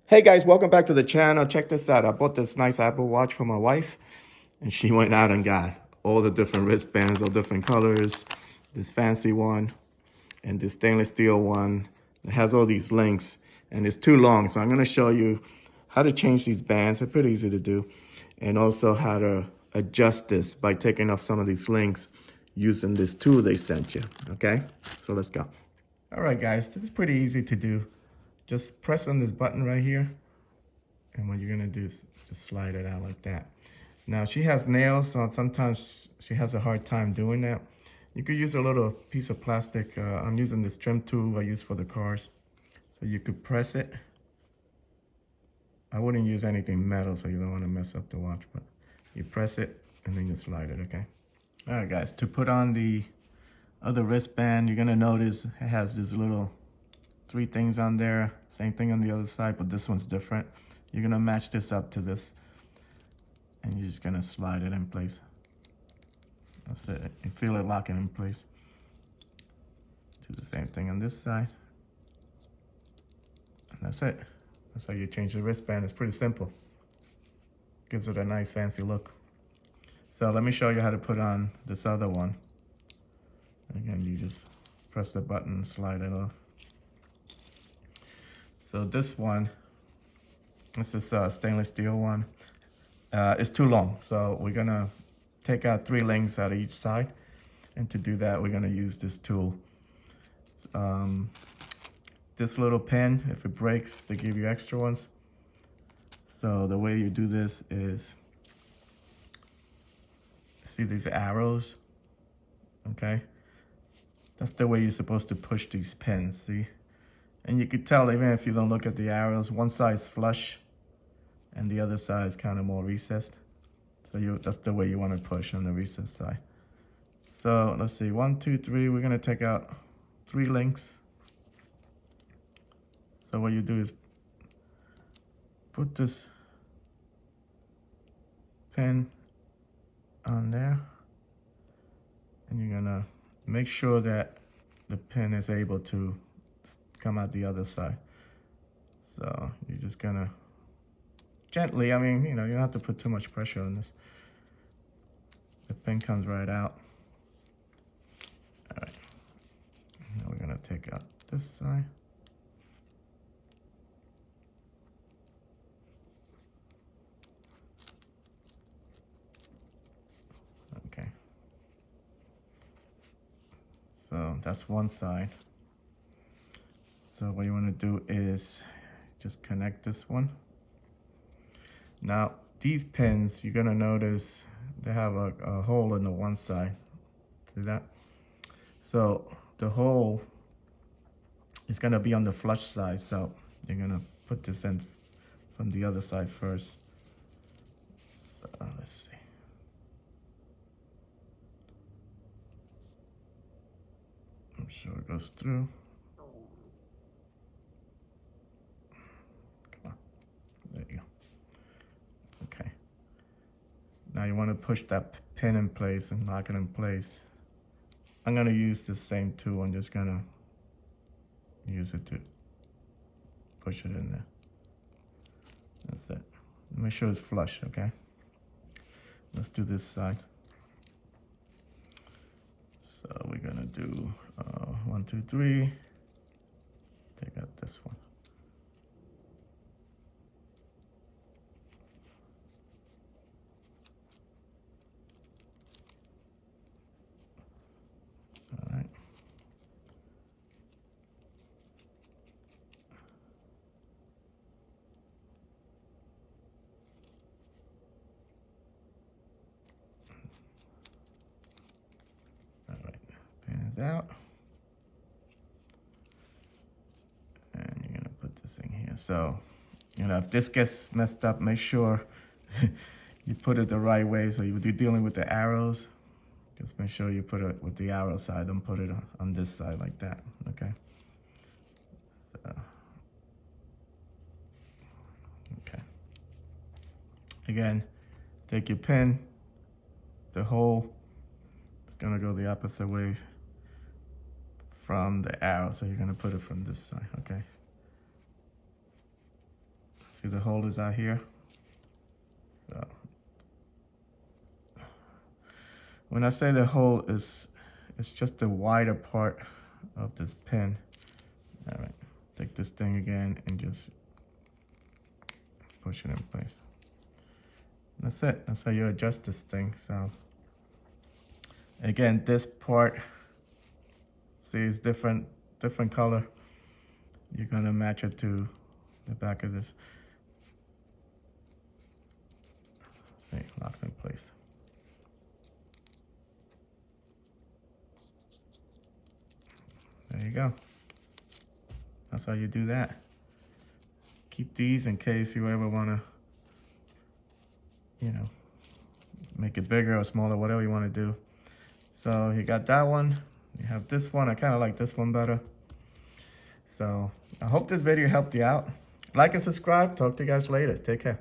Hey guys, welcome back to the channel. Check this out. I bought this nice Apple Watch for my wife, and she went out and got all the different wristbands, all different colors, this fancy one, and this stainless steel one. It has all these links, and it's too long, so I'm gonna show you how to change these bands. They're pretty easy to do, and also how to adjust this by taking off some of these links using this tool they sent you, okay? So let's go. All right, guys, this is pretty easy to do. Just press on this button right here. And what you're gonna do is just slide it out like that. Now she has nails, so sometimes she has a hard time doing that. You could use a little piece of plastic. I'm using this trim tool I use for the cars. So you could press it. I wouldn't use anything metal, so you don't wanna mess up the watch, but you press it and then you slide it, okay? All right, guys, to put on the other wristband, you're gonna notice it has this little 3 things on there. Same thing on the other side, but this one's different. You're gonna match this up to this, and you're just gonna slide it in place. That's it. You feel it locking in place. Do the same thing on this side. And that's it. That's how you change the wristband. It's pretty simple. Gives it a nice fancy look. So let me show you how to put on this other one. Again, you just press the button and slide it off. So this one, this is a stainless steel one. It's too long, so we're gonna take out 3 links out of each side. And to do that, we're gonna use this tool. This little pin, if it breaks, they give you extra ones. So the way you do this is, see these arrows, okay? That's the way you're supposed to push these pins, see? And you could tell even if you don't look at the arrows, one side's flush and the other side is kind of more recessed. So that's the way you want to push on the recessed side. So let's see, 1, 2, 3, we're gonna take out 3 links. So what you do is put this pin on there, and you're gonna make sure that the pin is able to come out the other side. So you're just gonna gently, I mean, you don't have to put too much pressure on this. The pin comes right out. All right, now we're gonna take out this side. Okay. So that's one side. So what you want to do is just connect this one. Now these pins, you're gonna notice they have a hole in the one side. See that? So the hole is gonna be on the flush side. So you're gonna put this in from the other side first. So let's see. I'm sure it goes through. Come on, there you go. Okay. Now you want to push that pin in place and lock it in place. I'm gonna use the same tool. I'm just gonna use it to push it in there. That's it. Make sure it's flush, okay? Let's do this side. So we're gonna do 1, 2, 3. Take out this one. All right. All right, pin is out. And you're gonna put this in here. So, if this gets messed up, make sure you put it the right way. So you're dealing with the arrows, just make sure you put it with the arrow side. Don't put it on this side like that, okay? So, okay. Again, take your pin, the hole, it's gonna go the opposite way from the arrow. So you're gonna put it from this side, okay? See the hole is out here. So when I say the hole is, it's just the wider part of this pin. All right, take this thing again and just push it in place. That's it. That's how you adjust this thing. So again, this part, see, it's different color. You're gonna match it to the back of this. See, locks in place. There you go. That's how you do that. Keep these in case you ever wanna, you know, make it bigger or smaller, whatever you wanna do. So you got that one. You have this one. I kind of like this one better. So I hope this video helped you out. Like and subscribe. Talk to you guys later. Take care.